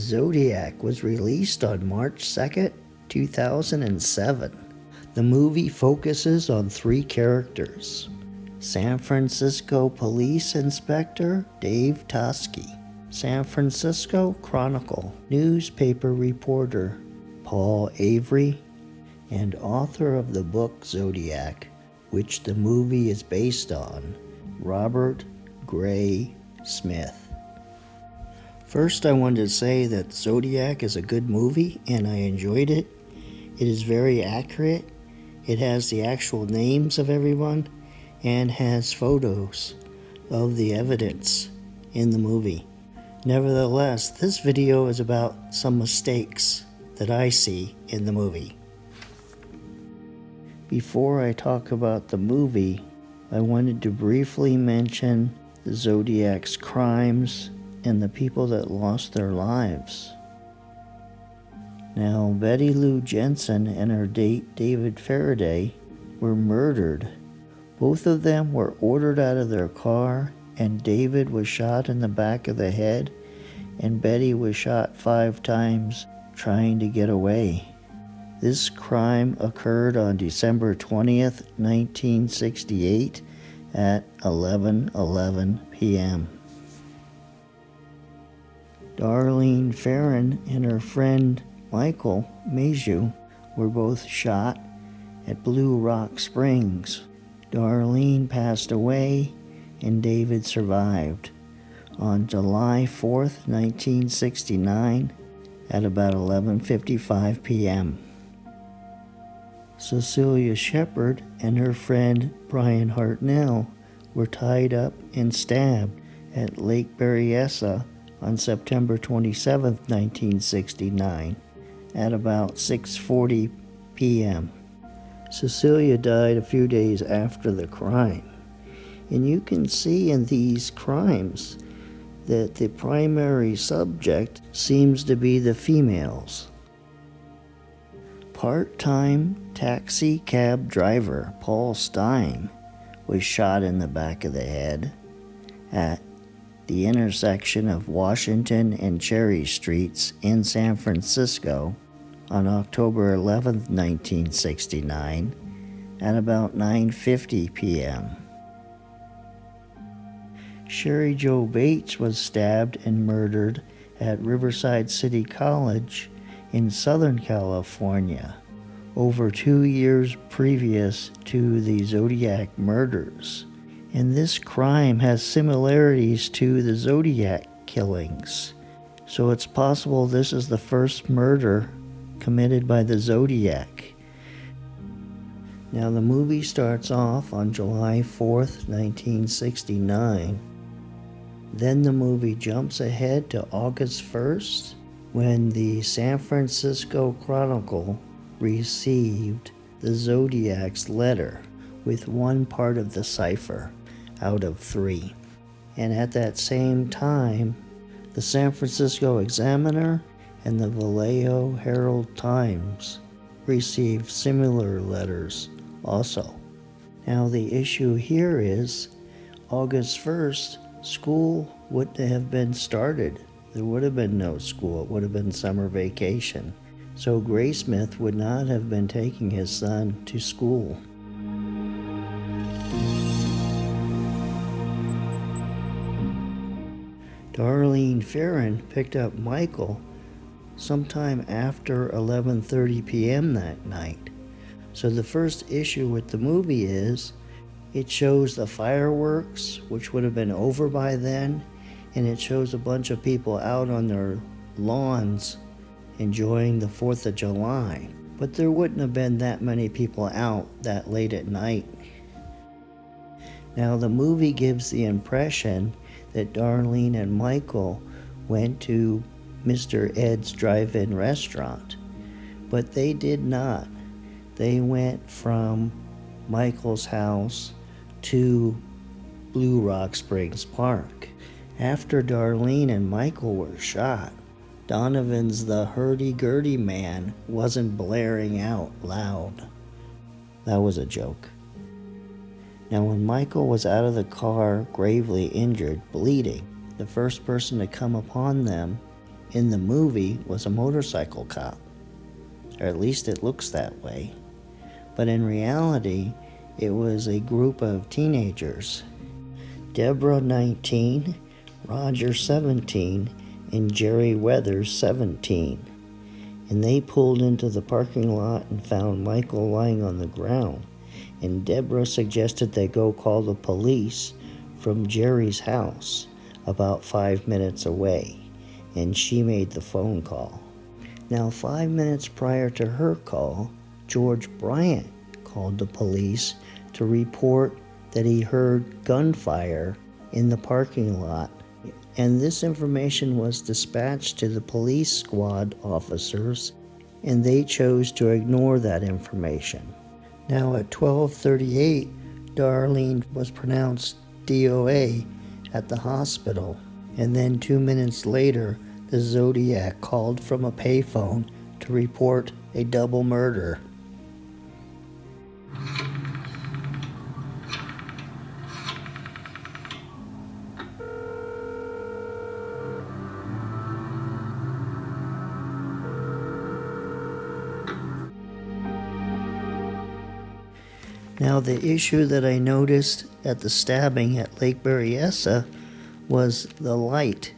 Zodiac was released on March 2nd, 2007. The movie focuses on three characters: San Francisco Police Inspector Dave Toschi, San Francisco Chronicle newspaper reporter Paul Avery, and author of the book Zodiac, which the movie is based on, Robert Gray Smith. First, I wanted to say that Zodiac is a good movie and I enjoyed it. It is very accurate. It has the actual names of everyone and has photos of the evidence in the movie. Nevertheless, this video is about some mistakes that I see in the movie. Before I talk about the movie, I wanted to briefly mention the Zodiac's crimes and the people that lost their lives. Now, Betty Lou Jensen and her date David Faraday were murdered. Both of them were ordered out of their car, and David was shot in the back of the head, and Betty was shot 5 times trying to get away. This crime occurred on December 20th, 1968 at 11:11 p.m. Darlene Ferrin and her friend Michael Meju were both shot at Blue Rock Springs. Darlene passed away and David survived on July 4th, 1969 at about 11:55 p.m. Cecilia Shepard and her friend Brian Hartnell were tied up and stabbed at Lake Berryessa on September 27, 1969, at about 6:40 p.m. Cecilia died a few days after the crime, and you can see in these crimes that the primary subject seems to be the females. Part-time taxi cab driver Paul Stein was shot in the back of the head at the intersection of Washington and Cherry Streets in San Francisco on October 11, 1969 at about 9:50 p.m. Sherry Jo Bates was stabbed and murdered at Riverside City College in Southern California over 2 years previous to the Zodiac murders. And this crime has similarities to the Zodiac killings. So it's possible this is the first murder committed by the Zodiac. Now the movie starts off on July 4th, 1969. Then the movie jumps ahead to August 1st, when the San Francisco Chronicle received the Zodiac's letter with one part of the cipher out of 3. And at that same time, the San Francisco Examiner and the Vallejo Herald Times received similar letters also. Now the issue here is August 1st, school wouldn't have been started. There would have been no school. It would have been summer vacation. So Graysmith would not have been taking his son to school. Darlene Ferrin picked up Michael sometime after 11:30 p.m. that night. So the first issue with the movie is it shows the fireworks, which would have been over by then, and it shows a bunch of people out on their lawns enjoying the 4th of July. But there wouldn't have been that many people out that late at night. Now the movie gives the impression that Darlene and Michael went to Mr. Ed's drive-in restaurant, but they did not. They went from Michael's house to Blue Rock Springs Park. After Darlene and Michael were shot, Donovan's The Hurdy-Gurdy Man wasn't blaring out loud. That was a joke. Now when Michael was out of the car, gravely injured, bleeding, the first person to come upon them in the movie was a motorcycle cop, or at least it looks that way. But in reality, it was a group of teenagers. Deborah, 19, Roger, 17, and Jerry Weathers, 17. And they pulled into the parking lot and found Michael lying on the ground. And Deborah suggested they go call the police from Jerry's house, about 5 minutes away. And she made the phone call. Now, 5 minutes prior to her call, George Bryant called the police to report that he heard gunfire in the parking lot. And this information was dispatched to the police squad officers, and they chose to ignore that information. Now at 12:38, Darlene was pronounced DOA at the hospital, and then 2 minutes later, the Zodiac called from a payphone to report a double murder. Now, the issue that I noticed at the stabbing at Lake Berryessa was the light.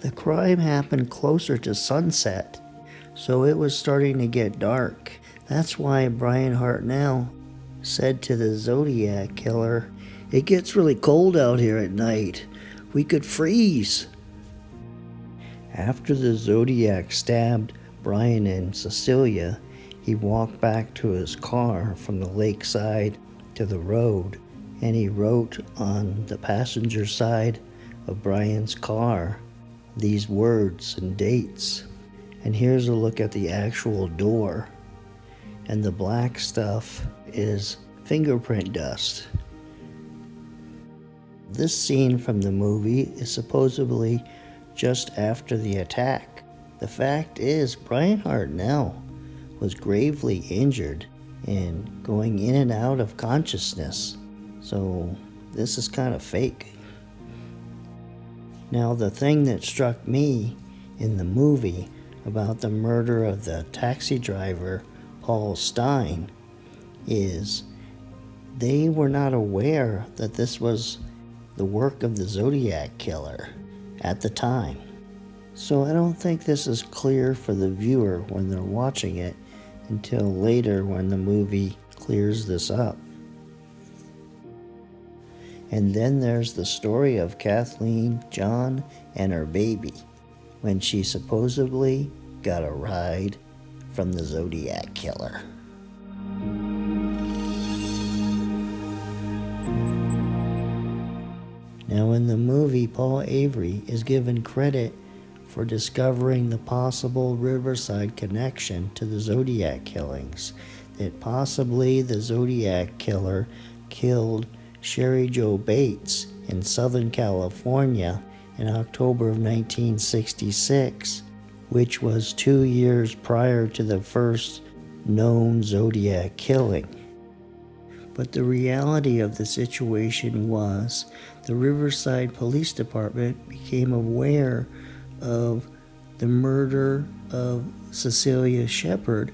The crime happened closer to sunset, so it was starting to get dark. That's why Brian Hartnell said to the Zodiac killer, "It gets really cold out here at night. We could freeze." After the Zodiac stabbed Brian and Cecilia, he walked back to his car from the lakeside to the road, and he wrote on the passenger side of Brian's car these words and dates. And here's a look at the actual door. And the black stuff is fingerprint dust. This scene from the movie is supposedly just after the attack. The fact is, Brian Hartnell was gravely injured and going in and out of consciousness. So this is kind of fake. Now, the thing that struck me in the movie about the murder of the taxi driver, Paul Stein, is they were not aware that this was the work of the Zodiac killer at the time. So I don't think this is clear for the viewer when they're watching it until later when the movie clears this up. And then there's the story of Kathleen John and her baby, when she supposedly got a ride from the Zodiac killer. Now in the movie, Paul Avery is given credit for discovering the possible Riverside connection to the Zodiac killings, that possibly the Zodiac killer killed Sherry Jo Bates in Southern California in October of 1966, which was 2 years prior to the first known Zodiac killing. But the reality of the situation was the Riverside Police Department became aware of the murder of Cecilia Shepard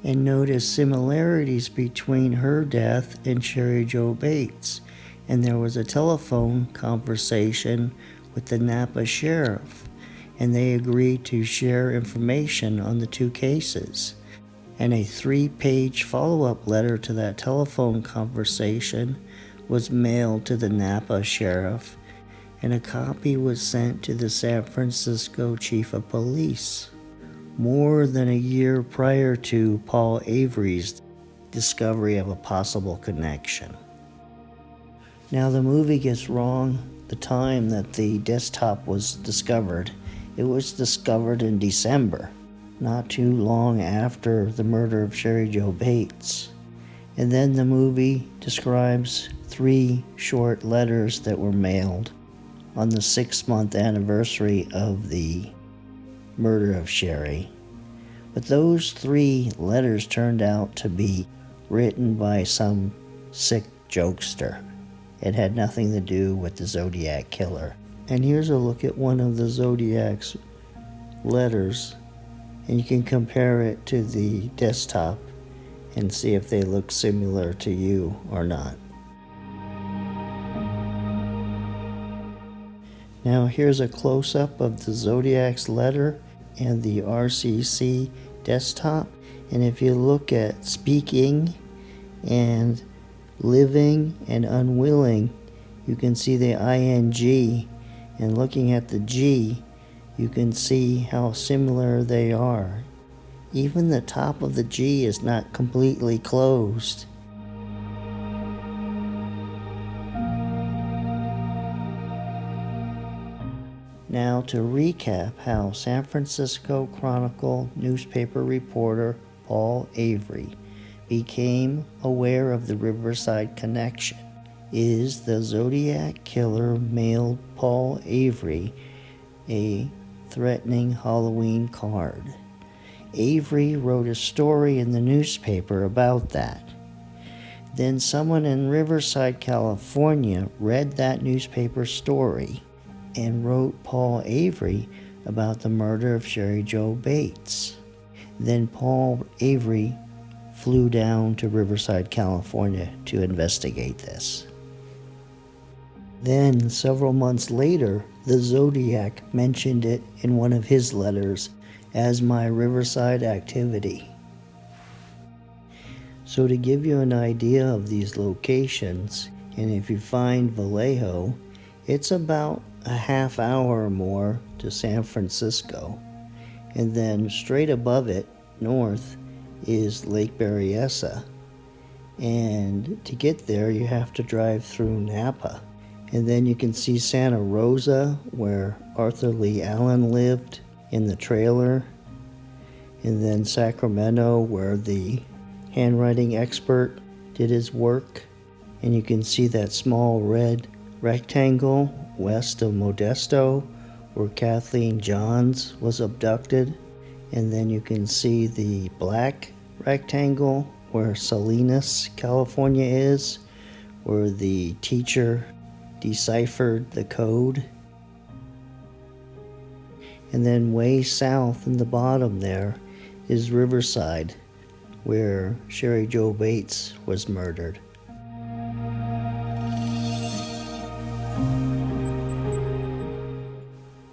and noticed similarities between her death and Sherry Jo Bates. And there was a telephone conversation with the Napa sheriff, and they agreed to share information on the two cases. And a 3-page follow-up letter to that telephone conversation was mailed to the Napa sheriff, and a copy was sent to the San Francisco chief of police, more than a year prior to Paul Avery's discovery of a possible connection. Now the movie gets wrong the time that the desktop was discovered. It was discovered in December, not too long after the murder of Sherry Jo Bates. And then the movie describes 3 short letters that were mailed on the 6-month anniversary of the murder of Sherry. But those 3 letters turned out to be written by some sick jokester. It had nothing to do with the Zodiac killer. And here's a look at one of the Zodiac's letters, and you can compare it to the desktop and see if they look similar to you or not. Now here's a close-up of the Zodiac's letter and the RCC desktop. And if you look at speaking and living and unwilling, you can see the ing, and looking at the G, you can see how similar they are. Even the top of the G is not completely closed. Now to recap how San Francisco Chronicle newspaper reporter Paul Avery became aware of the Riverside connection is the Zodiac killer mailed Paul Avery a threatening Halloween card. Avery wrote a story in the newspaper about that. Then someone in Riverside, California read that newspaper story and wrote Paul Avery about the murder of Sherry Jo Bates. Then Paul Avery flew down to Riverside, California to investigate this. Then, several months later, the Zodiac mentioned it in one of his letters as my Riverside activity. So to give you an idea of these locations, and if you find Vallejo, it's about a half hour or more to San Francisco. And then straight above it, north, is Lake Berryessa. And to get there, you have to drive through Napa. And then you can see Santa Rosa, where Arthur Lee Allen lived, in the trailer. And then Sacramento, where the handwriting expert did his work. And you can see that small red rectangle west of Modesto, where Kathleen Johns was abducted. And then you can see the black rectangle where Salinas, California is, where the teacher deciphered the code. And then way south in the bottom there is Riverside, where Sherry Jo Bates was murdered.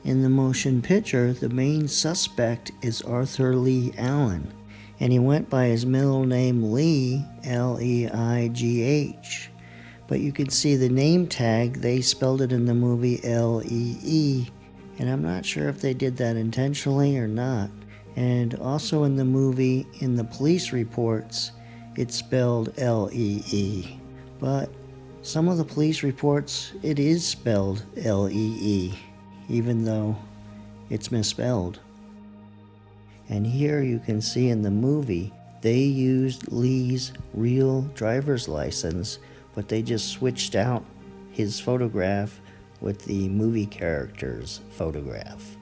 In the motion picture, the main suspect is Arthur Lee Allen, and he went by his middle name Lee, Leigh. But you can see the name tag, they spelled it in the movie Lee, and I'm not sure if they did that intentionally or not. And also in the movie, in the police reports, it's spelled Lee. But some of the police reports, it is spelled Lee, even though it's misspelled. And here you can see in the movie, they used Lee's real driver's license, but they just switched out his photograph with the movie character's photograph.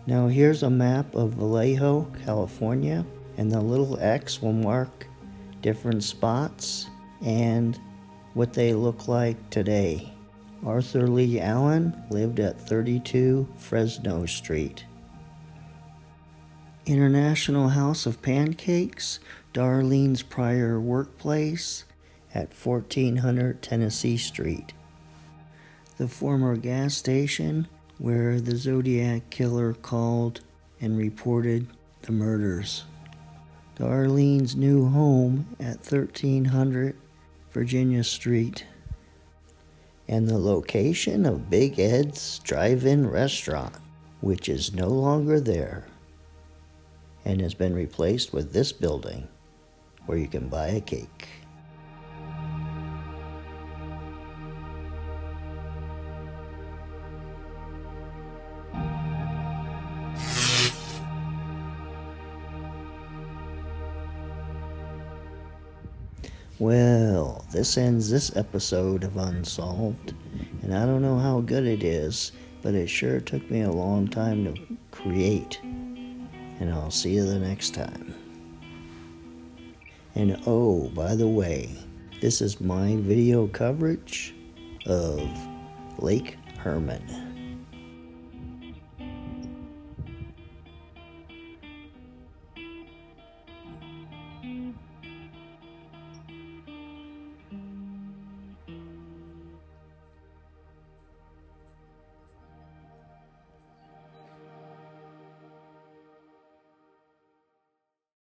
Now here's a map of Vallejo, California, and the little X will mark different spots and what they look like today. Arthur Lee Allen lived at 32 Fresno Street. International House of Pancakes, Darlene's prior workplace at 1400 Tennessee Street. The former gas station where the Zodiac killer called and reported the murders. Darlene's new home at 1300 Virginia Street. And the location of Big Ed's drive-in restaurant, which is no longer there and has been replaced with this building where you can buy a cake. Well, this ends this episode of Unsolved, and I don't know how good it is, but it sure took me a long time to create, and I'll see you the next time. And oh, by the way, this is my video coverage of Lake Herman.